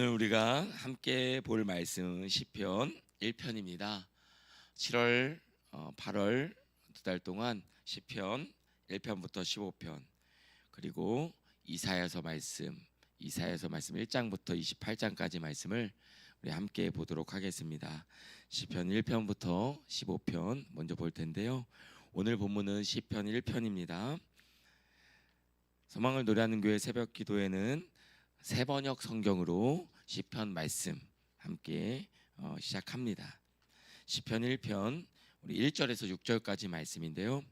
오늘 우리가 함께 볼 말씀은 시편 1편입니다. 7월, 8월 두 달 동안 시편 1편부터 15편 그리고 이사야서 말씀 1장부터 28장까지 말씀을 우리 함께 보도록 하겠습니다. 시편 1편부터 15편 먼저 볼 텐데요. 오늘 본문은 시편 1편입니다. 소망을 노래하는 교회 새벽 기도에는 새 번역 성경으로 시편 말씀 함께 시작합니다. 시편 1편 우리 1절에서 6절까지 말씀인데요.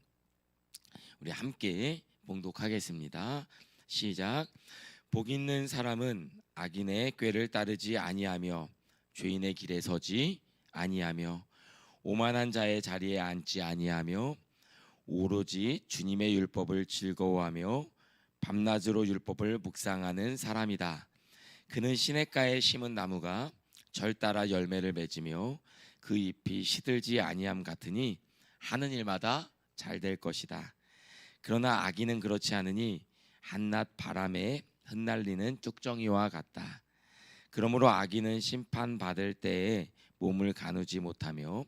우리 함께 봉독하겠습니다. 시작. 복 있는 사람은 악인의 꾀를 따르지 아니하며 죄인의 길에 서지 아니하며 오만한 자의 자리에 앉지 아니하며 오로지 주님의 율법을 즐거워하며 밤낮으로 율법을 묵상하는 사람이다. 그는 시냇가에 심은 나무가 절 따라 열매를 맺으며 그 잎이 시들지 아니함 같으니 하는 일마다 잘 될 것이다. 그러나 악인은 그렇지 않으니 한낮 바람에 흩날리는 쭉정이와 같다. 그러므로 악인은 심판받을 때에 몸을 가누지 못하며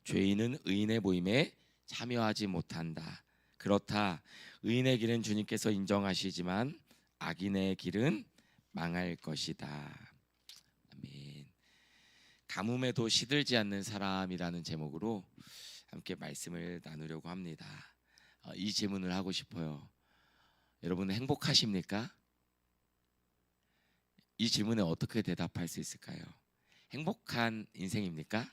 죄인은 의인의 모임에 참여하지 못한다. 그렇다. 의인의 길은 주님께서 인정하시지만 악인의 길은 망할 것이다. 아멘. 가뭄에도 시들지 않는 사람이라는 제목으로 함께 말씀을 나누려고 합니다. 이 질문을 하고 싶어요. 여러분 행복하십니까? 이 질문에 어떻게 대답할 수 있을까요? 행복한 인생입니까?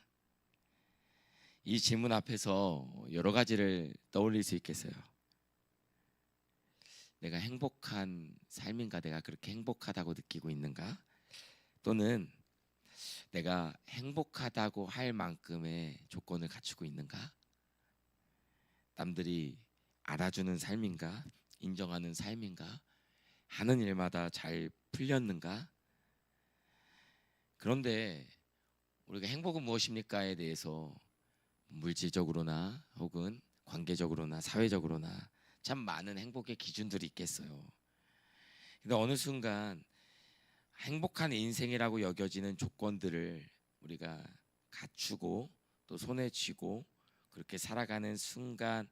이 질문 앞에서 여러 가지를 떠올릴 수 있겠어요. 내가 행복한 삶인가? 내가 그렇게 행복하다고 느끼고 있는가? 또는 내가 행복하다고 할 만큼의 조건을 갖추고 있는가? 남들이 알아주는 삶인가? 인정하는 삶인가? 하는 일마다 잘 풀렸는가? 그런데 우리가 행복은 무엇입니까에 대해서 물질적으로나 혹은 관계적으로나 사회적으로나 참 많은 행복의 기준들이 있겠어요. 근데 어느 순간 행복한 인생이라고 여겨지는 조건들을 우리가 갖추고 또 손에 쥐고 그렇게 살아가는 순간이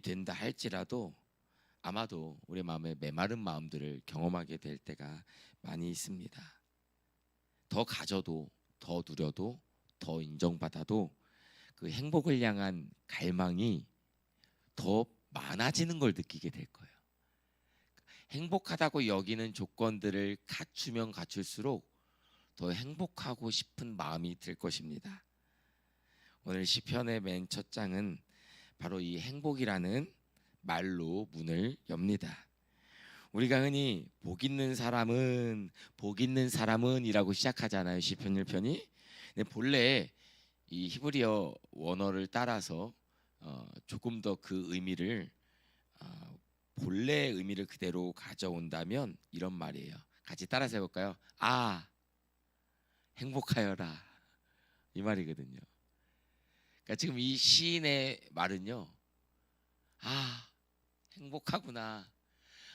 된다 할지라도 아마도 우리 마음에 메마른 마음들을 경험하게 될 때가 많이 있습니다. 더 가져도 더 누려도 더 인정받아도 그 행복을 향한 갈망이 더 많아지는 걸 느끼게 될 거예요. 행복하다고 여기는 조건들을 갖추면 갖출수록 더 행복하고 싶은 마음이 들 것입니다. 오늘 시편의 맨 첫 장은 바로 이 행복이라는 말로 문을 엽니다. 우리가 흔히 복 있는 사람은 이라고 시작하잖아요. 시편 1편이. 근데 본래 이 히브리어 원어를 따라서 조금 더 그 의미를 본래의 의미를 그대로 가져온다면 이런 말이에요. 같이 따라서 해볼까요? 아, 행복하여라. 이 말이거든요. 그러니까 지금 이 시인의 말은요. 아, 행복하구나.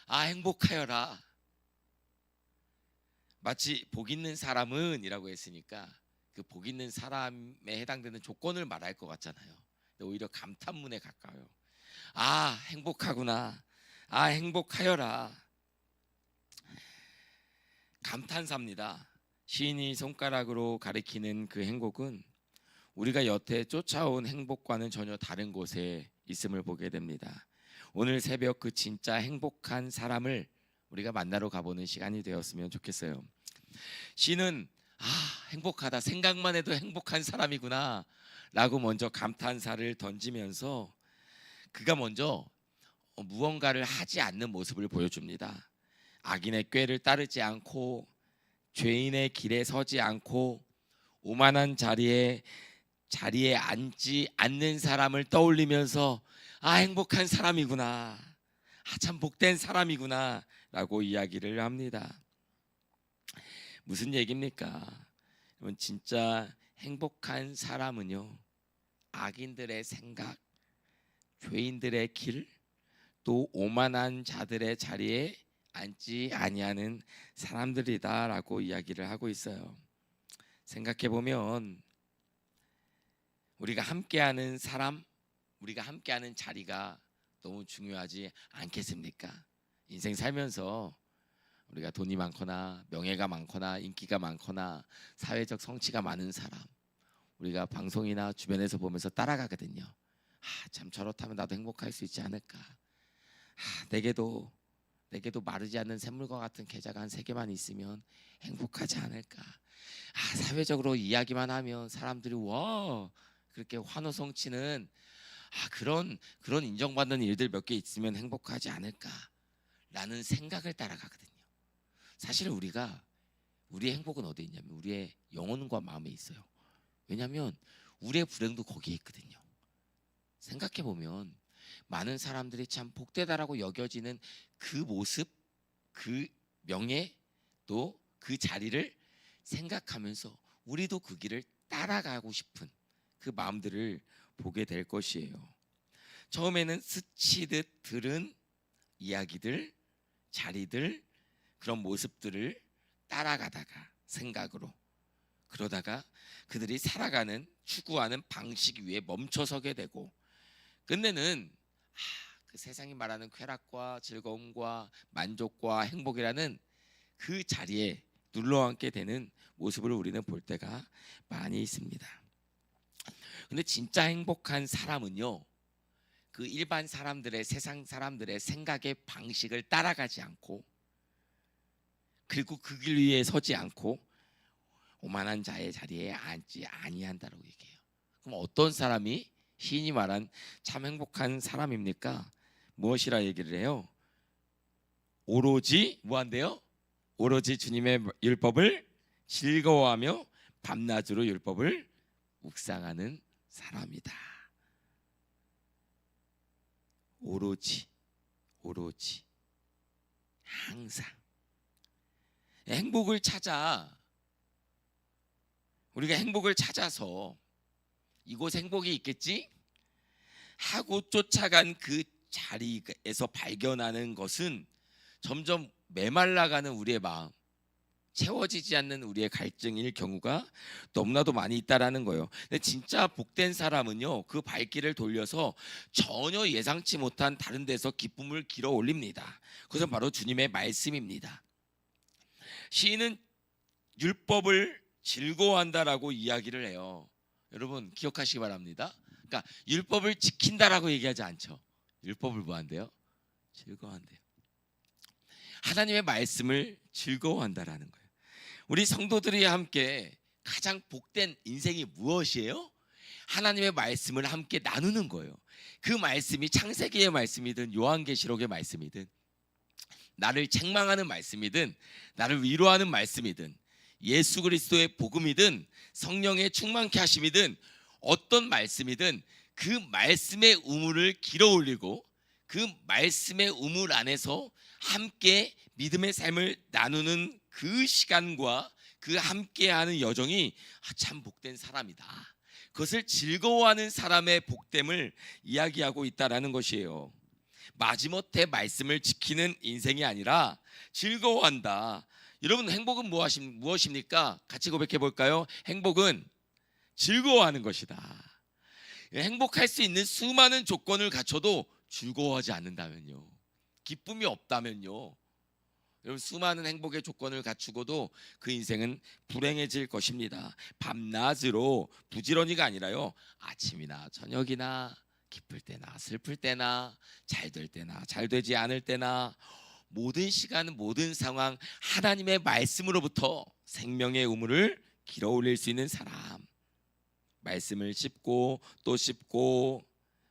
아, 행복하여라. 마치 복 있는 사람은 이라고 했으니까 그 복 있는 사람에 해당되는 조건을 말할 것 같잖아요. 오히려 감탄문에 가까워요. 아, 행복하구나. 아, 행복하여라. 감탄사입니다. 시인이 손가락으로 가리키는 그 행복은 우리가 여태 쫓아온 행복과는 전혀 다른 곳에 있음을 보게 됩니다. 오늘 새벽 그 진짜 행복한 사람을 우리가 만나러 가보는 시간이 되었으면 좋겠어요. 시인은 행복하다. 생각만 해도 행복한 사람이구나 라고 먼저 감탄사를 던지면서 그가 먼저 무언가를 하지 않는 모습을 보여줍니다. 악인의 꾀를 따르지 않고 죄인의 길에 서지 않고 오만한 자리에 앉지 않는 사람을 떠올리면서 행복한 사람이구나. 참 복된 사람이구나 라고 이야기를 합니다. 무슨 얘기입니까? 진짜 행복한 사람은요, 악인들의 생각, 죄인들의 길, 또 오만한 자들의 자리에 앉지 아니하는 사람들이다라고 이야기를 하고 있어요. 생각해 보면 우리가 함께하는 사람, 우리가 함께하는 자리가 너무 중요하지 않겠습니까? 인생 살면서 우리가 돈이 많거나 명예가 많거나 인기가 많거나 사회적 성취가 많은 사람, 우리가 방송이나 주변에서 보면서 따라가거든요. 참 저렇다면 나도 행복할 수 있지 않을까. 내게도 마르지 않는 샘물과 같은 계좌가 한 3개만 있으면 행복하지 않을까. 사회적으로 이야기만 하면 사람들이 와 그렇게 환호성치는 그런 인정받는 일들 몇 개 있으면 행복하지 않을까라는 생각을 따라가거든요. 사실 우리의 행복은 어디에 있냐면 우리의 영혼과 마음에 있어요. 왜냐하면 우리의 불행도 거기에 있거든요. 생각해 보면 많은 사람들이 참 복되다라고 여겨지는 그 모습, 그 명예, 또 그 자리를 생각하면서 우리도 그 길을 따라가고 싶은 그 마음들을 보게 될 것이에요. 처음에는 스치듯 들은 이야기들, 자리들, 그런 모습들을 따라가다가 생각으로 그러다가 그들이 살아가는 추구하는 방식 위에 멈춰서게 되고 끝내는 그 세상이 말하는 쾌락과 즐거움과 만족과 행복이라는 그 자리에 눌러앉게 되는 모습을 우리는 볼 때가 많이 있습니다. 근데 진짜 행복한 사람은요, 그 일반 사람들의 세상 사람들의 생각의 방식을 따라가지 않고 그리고 그 길 위에 서지 않고 오만한 자의 자리에 앉지 아니한다라고 얘기해요. 그럼 어떤 사람이 시인이 말한 참 행복한 사람입니까? 무엇이라 얘기를 해요? 오로지 뭐한대요? 오로지 주님의 율법을 즐거워하며 밤낮으로 율법을 묵상하는 사람이다. 오로지 항상 행복을 찾아 우리가 행복을 찾아서 이곳 행복이 있겠지 하고 쫓아간 그 자리에서 발견하는 것은 점점 메말라가는 우리의 마음, 채워지지 않는 우리의 갈증일 경우가 너무나도 많이 있다라는 거예요. 근데 진짜 복된 사람은요, 그 발길을 돌려서 전혀 예상치 못한 다른 데서 기쁨을 길어 올립니다. 그것은 바로 주님의 말씀입니다. 시인은 율법을 즐거워한다라고 이야기를 해요. 여러분 기억하시기 바랍니다. 그러니까 율법을 지킨다라고 얘기하지 않죠. 율법을 뭐한대요? 즐거워한대요. 하나님의 말씀을 즐거워한다라는 거예요. 우리 성도들이 함께 가장 복된 인생이 무엇이에요? 하나님의 말씀을 함께 나누는 거예요. 그 말씀이 창세기의 말씀이든 요한계시록의 말씀이든 나를 책망하는 말씀이든 나를 위로하는 말씀이든 예수 그리스도의 복음이든 성령의 충만케 하심이든 어떤 말씀이든 그 말씀의 우물을 길어 올리고 그 말씀의 우물 안에서 함께 믿음의 삶을 나누는 그 시간과 그 함께하는 여정이 참 복된 사람이다. 그것을 즐거워하는 사람의 복됨을 이야기하고 있다라는 것이에요. 마지못해 말씀을 지키는 인생이 아니라 즐거워한다. 여러분 행복은 무엇입니까? 같이 고백해 볼까요? 행복은 즐거워하는 것이다. 행복할 수 있는 수많은 조건을 갖춰도 즐거워하지 않는다면요, 기쁨이 없다면요, 여러분 수많은 행복의 조건을 갖추고도 그 인생은 불행해질 것입니다. 밤낮으로 부지런히가 아니라요, 아침이나 저녁이나 기쁠 때나 슬플 때나 잘 될 때나 잘 되지 않을 때나 모든 시간 모든 상황 하나님의 말씀으로부터 생명의 우물을 길어 올릴 수 있는 사람, 말씀을 씹고 또 씹고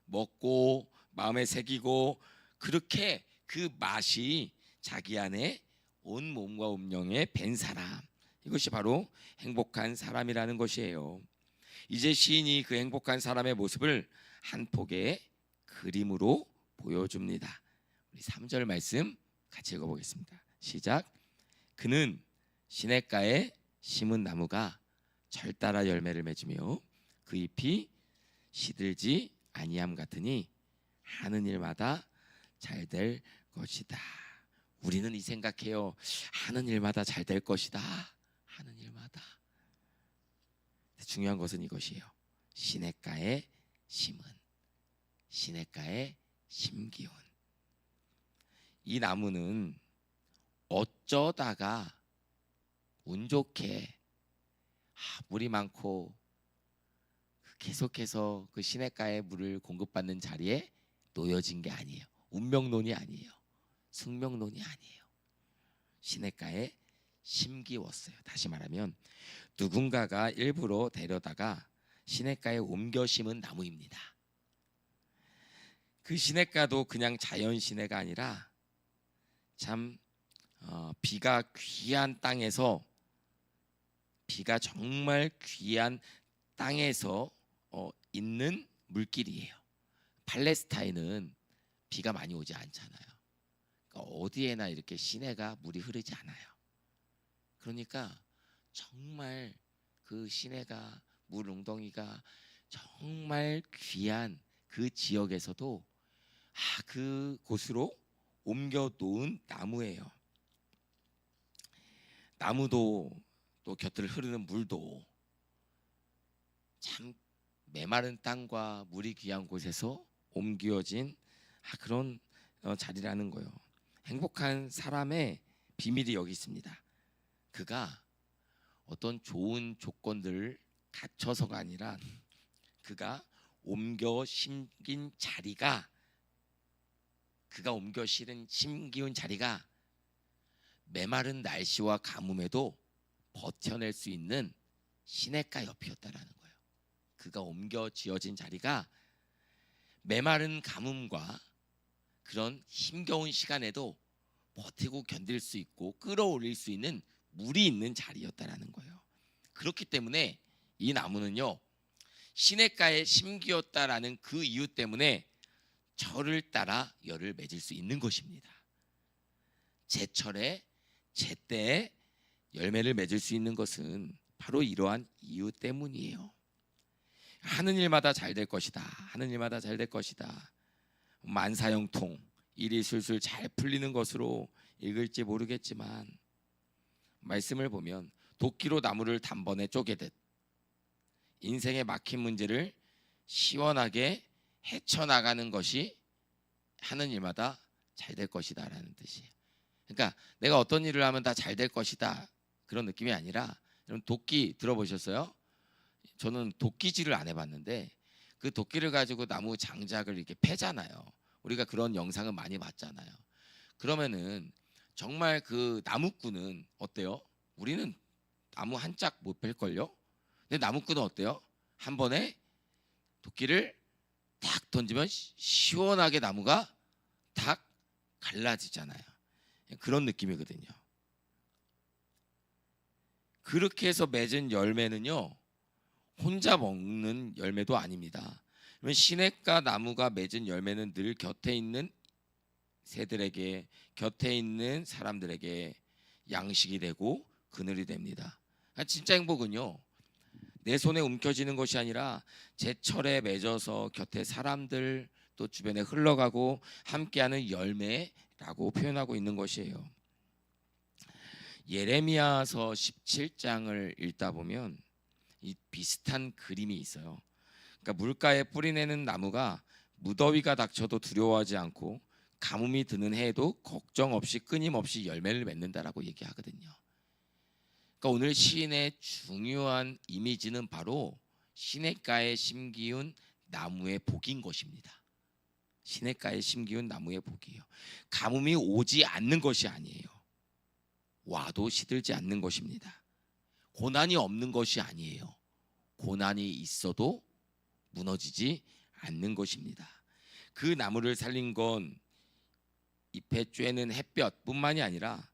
먹고 마음에 새기고 그렇게 그 맛이 자기 안에 온 몸과 운명에 밴 사람, 이것이 바로 행복한 사람이라는 것이에요. 이제 시인이 그 행복한 사람의 모습을 한 폭의 그림으로 보여줍니다. 우리 3절 말씀 같이 읽어보겠습니다. 시작. 그는 시냇가에 심은 나무가 절 따라 열매를 맺으며 그 잎이 시들지 아니함 같으니 하는 일마다 잘 될 것이다. 우리는 이 생각해요. 하는 일마다 잘 될 것이다. 하는 일마다. 중요한 것은 이것이에요. 시냇가에 심은, 시냇가에 심기운. 이 나무는 어쩌다가 운 좋게 물이 많고 계속해서 그 시냇가에 물을 공급받는 자리에 놓여진 게 아니에요. 운명론이 아니에요. 숙명론이 아니에요. 시냇가에 심기웠어요. 다시 말하면 누군가가 일부러 데려다가 시냇가에 옮겨 심은 나무입니다. 그 시냇가도 그냥 자연 시내가 아니라 참 비가 귀한 땅에서, 비가 정말 귀한 땅에서 있는 물길이에요. 팔레스타인은 비가 많이 오지 않잖아요. 그러니까 어디에나 이렇게 시내가 물이 흐르지 않아요. 그러니까 정말 그 시내가, 물 웅덩이가 정말 귀한 그 지역에서도 그 곳으로 옮겨 놓은 나무예요. 나무도 또 곁을 흐르는 물도 참 메마른 땅과 물이 귀한 곳에서 옮겨진 그런 자리라는 거예요. 행복한 사람의 비밀이 여기 있습니다. 그가 어떤 좋은 조건들을 갖춰서가 아니라 그가 옮겨 심긴 자리가, 그가 옮겨 심기운 자리가 메마른 날씨와 가뭄에도 버텨낼 수 있는 시냇가 옆이었다라는 거예요. 그가 옮겨 지어진 자리가 메마른 가뭄과 그런 힘겨운 시간에도 버티고 견딜 수 있고 끌어올릴 수 있는 물이 있는 자리였다라는 거예요. 그렇기 때문에 이 나무는요, 시냇가에 심기었다라는 그 이유 때문에 철을 따라 열을 맺을 수 있는 것입니다. 제철에 제때에 열매를 맺을 수 있는 것은 바로 이러한 이유 때문이에요. 하는 일마다 잘 될 것이다. 하는 일마다 잘 될 것이다. 만사형통, 일이 술술 잘 풀리는 것으로 읽을지 모르겠지만 말씀을 보면 도끼로 나무를 단번에 쪼개듯 인생의 막힌 문제를 시원하게 헤쳐나가는 것이 하는 일마다 잘 될 것이다 라는 뜻이에요. 그러니까 내가 어떤 일을 하면 다 잘 될 것이다 그런 느낌이 아니라, 여러분 도끼 들어보셨어요? 저는 도끼질을 안 해봤는데 그 도끼를 가지고 나무 장작을 이렇게 패잖아요. 우리가 그런 영상을 많이 봤잖아요. 그러면은 정말 그 나무꾼은 어때요? 우리는 나무 한 짝 못 팰걸요? 근데 나무꾼은 어때요? 한 번에 도끼를 탁 던지면 시원하게 나무가 탁 갈라지잖아요. 그런 느낌이거든요. 그렇게 해서 맺은 열매는요, 혼자 먹는 열매도 아닙니다. 시냇가 나무가 맺은 열매는 늘 곁에 있는 새들에게, 곁에 있는 사람들에게 양식이 되고 그늘이 됩니다. 진짜 행복은요, 내 손에 움켜쥐는 것이 아니라 제철에 맺어서 곁에 사람들 또 주변에 흘러가고 함께하는 열매라고 표현하고 있는 것이에요. 예레미야서 17장을 읽다 보면 이 비슷한 그림이 있어요. 그러니까 물가에 뿌리내는 나무가 무더위가 닥쳐도 두려워하지 않고 가뭄이 드는 해에도 걱정 없이 끊임없이 열매를 맺는다라고 얘기하거든요. 그러니까 오늘 시인의 중요한 이미지는 바로 시냇가에 심기운 나무의 복인 것입니다. 시냇가에 심기운 나무의 복이에요. 가뭄이 오지 않는 것이 아니에요. 와도 시들지 않는 것입니다. 고난이 없는 것이 아니에요. 고난이 있어도 무너지지 않는 것입니다. 그 나무를 살린 건 잎에 쬐는 햇볕뿐만이 아니라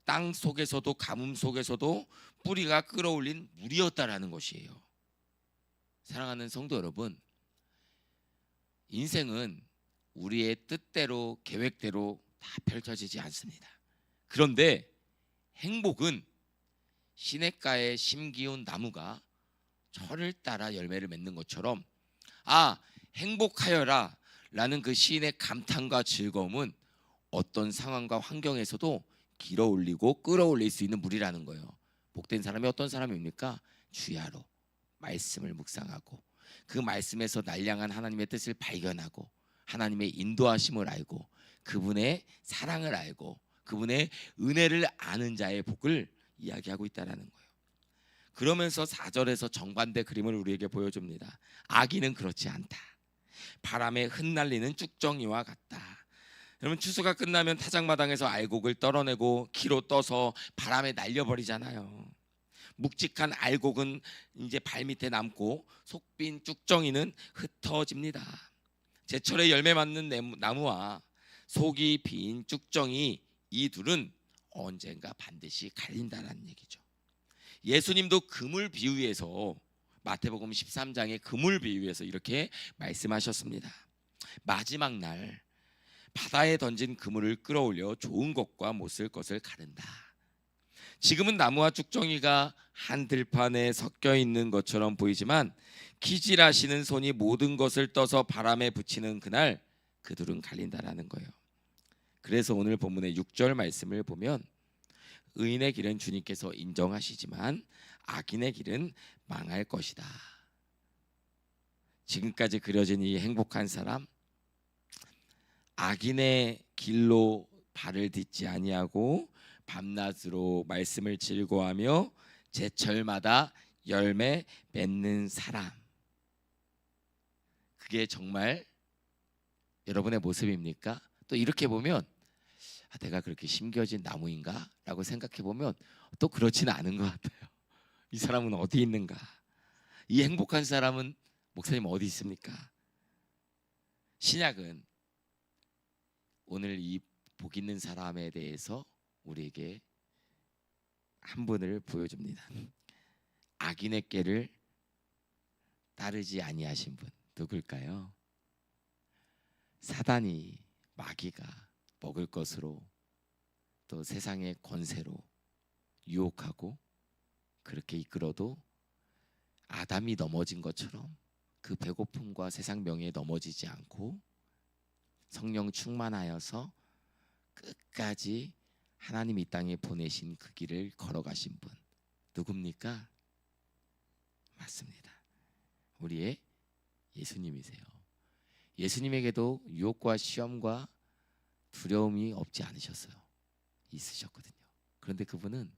땅 속에서도, 가뭄 속에서도 뿌리가 끌어올린 물이었다라는 것이에요. 사랑하는 성도 여러분, 인생은 우리의 뜻대로, 계획대로 다 펼쳐지지 않습니다. 그런데 행복은 시냇가에 심기운 나무가 철을 따라 열매를 맺는 것처럼, 행복하여라 라는 그 시인의 감탄과 즐거움은 어떤 상황과 환경에서도 길어올리고 끌어올릴 수 있는 물이라는 거예요. 복된 사람이 어떤 사람입니까? 주야로 말씀을 묵상하고 그 말씀에서 날량한 하나님의 뜻을 발견하고 하나님의 인도하심을 알고 그분의 사랑을 알고 그분의 은혜를 아는 자의 복을 이야기하고 있다라는 거예요. 그러면서 4절에서 정반대 그림을 우리에게 보여줍니다. 악인은 그렇지 않다. 바람에 흩날리는 쭉정이와 같다. 여러분, 추수가 끝나면 타작마당에서 알곡을 떨어내고 키로 떠서 바람에 날려버리잖아요. 묵직한 알곡은 이제 발밑에 남고 속빈 쭉정이는 흩어집니다. 제철에 열매 맞는 나무와 속이 빈 쭉정이, 이 둘은 언젠가 반드시 갈린다는 얘기죠. 예수님도 그물 비유에서 마태복음 13장의 그물 비유에서 이렇게 말씀하셨습니다. 마지막 날 바다에 던진 그물을 끌어올려 좋은 것과 못 쓸 것을 가른다. 지금은 나무와 쭉정이가 한 들판에 섞여 있는 것처럼 보이지만 기질하시는 손이 모든 것을 떠서 바람에 붙이는 그날 그 둘은 갈린다라는 거예요. 그래서 오늘 본문의 6절 말씀을 보면 의인의 길은 주님께서 인정하시지만 악인의 길은 망할 것이다. 지금까지 그려진 이 행복한 사람, 악인의 길로 발을 딛지 아니하고 밤낮으로 말씀을 즐거워하며 제철마다 열매 맺는 사람, 그게 정말 여러분의 모습입니까? 또 이렇게 보면 내가 그렇게 심겨진 나무인가? 라고 생각해 보면 또 그렇지는 않은 것 같아요. 이 사람은 어디 있는가? 이 행복한 사람은 목사님 어디 있습니까? 신약은 오늘 이 복 있는 사람에 대해서 우리에게 한 분을 보여줍니다. 악인의 꾀를 따르지 아니하신 분, 누굴까요? 사단이, 마귀가 먹을 것으로 또 세상의 권세로 유혹하고 그렇게 이끌어도 아담이 넘어진 것처럼 그 배고픔과 세상 명예에 넘어지지 않고 성령 충만하여서 끝까지 하나님 이 땅에 보내신 그 길을 걸어가신 분, 누굽니까? 맞습니다. 우리의 예수님이세요. 예수님에게도 유혹과 시험과 두려움이 없지 않으셨어요. 있으셨거든요. 그런데 그분은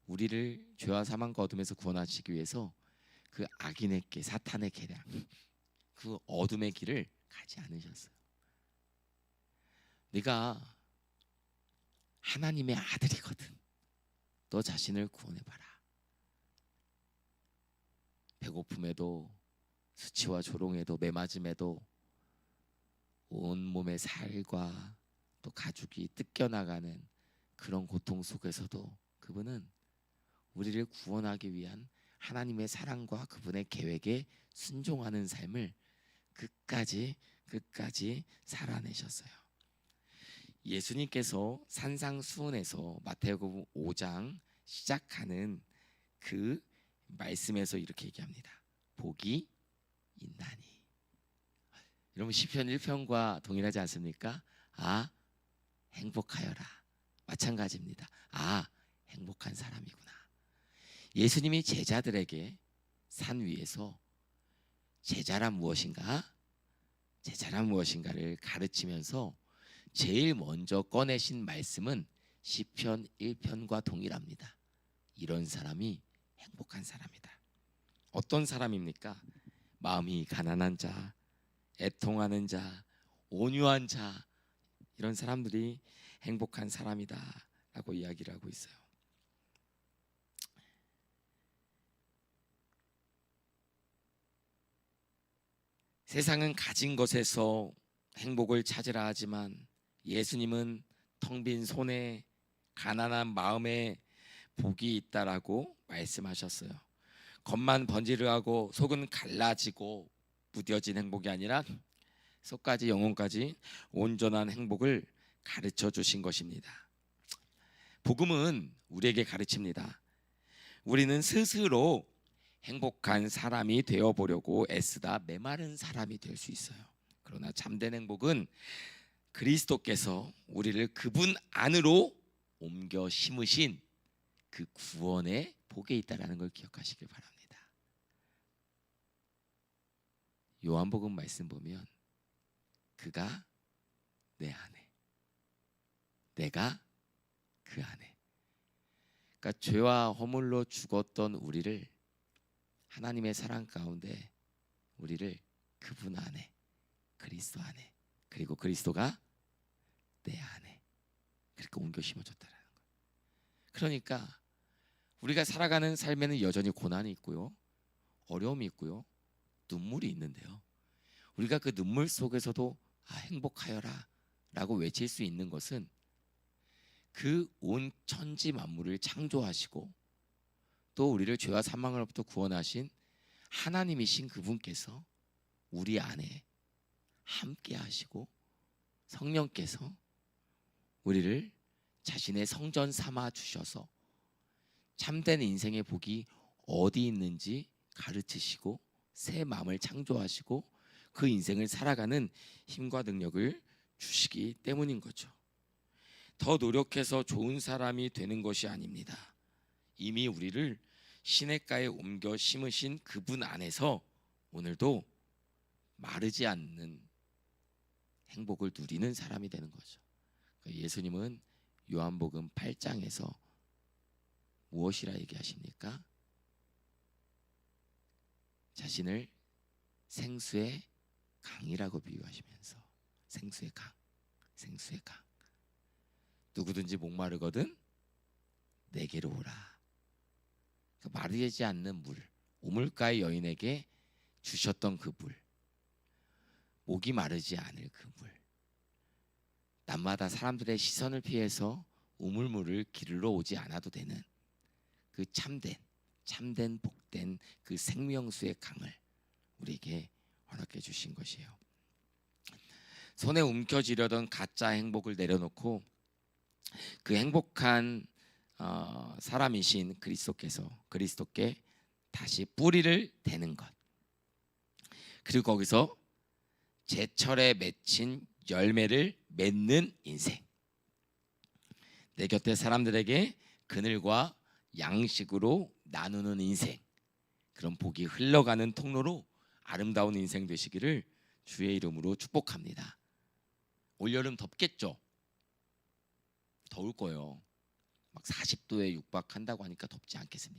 우리를 죄와 사망과 어둠에서 구원하시기 위해서 그 악인의 길, 사탄의 계략, 그 어둠의 길을 가지 않으셨어요. 네가 하나님의 아들이거든. 너 자신을 구원해봐라. 배고픔에도 수치와 조롱에도 매맞음에도 온몸의 살과 또 가죽이 뜯겨나가는 그런 고통 속에서도 그분은 우리를 구원하기 위한 하나님의 사랑과 그분의 계획에 순종하는 삶을 끝까지 살아내셨어요. 예수님께서 산상수훈에서 마태복음 5장 시작하는 그 말씀에서 이렇게 얘기합니다. 복이 있나니. 여러분, 시편 1편과 동일하지 않습니까? 아, 행복하여라. 마찬가지입니다. 아, 행복한 사람이구나. 예수님이 제자들에게 산 위에서 제자란 무엇인가를 가르치면서 제일 먼저 꺼내신 말씀은 시편 1편과 동일합니다. 이런 사람이 행복한 사람이다. 어떤 사람입니까? 마음이 가난한 자, 애통하는 자, 온유한 자, 이런 사람들이 행복한 사람이다 라고 이야기를 하고 있어요. 세상은 가진 것에서 행복을 찾으라 하지만 예수님은 텅 빈 손에 가난한 마음에 복이 있다라고 말씀하셨어요. 겉만 번지르하고 속은 갈라지고 무뎌진 행복이 아니라 속까지 영혼까지 온전한 행복을 가르쳐 주신 것입니다. 복음은 우리에게 가르칩니다. 우리는 스스로 행복한 사람이 되어보려고 애쓰다 메마른 사람이 될 수 있어요. 그러나 참된 행복은 그리스도께서 우리를 그분 안으로 옮겨 심으신 그 구원의 복에 있다라는 걸 기억하시길 바랍니다. 요한복음 말씀 보면 그가 내 안에, 내가 그 안에. 그러니까 죄와 허물로 죽었던 우리를 하나님의 사랑 가운데 우리를 그분 안에, 그리스도 안에, 그리고 그리스도가 내 안에 그렇게 옮겨 심어줬다라는 거예요. 그러니까 우리가 살아가는 삶에는 여전히 고난이 있고요, 어려움이 있고요, 눈물이 있는데요, 우리가 그 눈물 속에서도 행복하여라 라고 외칠 수 있는 것은 그 온 천지 만물을 창조하시고 또 우리를 죄와 사망으로부터 구원하신 하나님이신 그분께서 우리 안에 함께 하시고 성령께서 우리를 자신의 성전 삼아 주셔서 참된 인생의 복이 어디 있는지 가르치시고 새 마음을 창조하시고 그 인생을 살아가는 힘과 능력을 주시기 때문인 거죠. 더 노력해서 좋은 사람이 되는 것이 아닙니다. 이미 우리를 시냇가에 옮겨 심으신 그분 안에서 오늘도 마르지 않는 행복을 누리는 사람이 되는 거죠. 예수님은 요한복음 8장에서 무엇이라 얘기하십니까? 자신을 생수의 강이라고 비유하시면서 생수의 강, 생수의 강. 누구든지 목마르거든 내게로 오라. 마르지 않는 물, 우물가의 여인에게 주셨던 그 물, 목이 마르지 않을 그 물, 낮마다 사람들의 시선을 피해서 우물물을 기르러 오지 않아도 되는 그 참된 복된 그 생명수의 강을 우리에게 허락해 주신 것이에요. 손에 움켜쥐려던 가짜 행복을 내려놓고 그 행복한 사람이신 그리스도께 다시 뿌리를 대는 것, 그리고 거기서 제철에 맺힌 열매를 맺는 인생, 내 곁에 사람들에게 그늘과 양식으로 나누는 인생, 그런 복이 흘러가는 통로로 아름다운 인생 되시기를 주의 이름으로 축복합니다. 올여름 덥겠죠? 더울 거예요. 막 40도에 육박한다고 하니까 덥지 않겠습니까?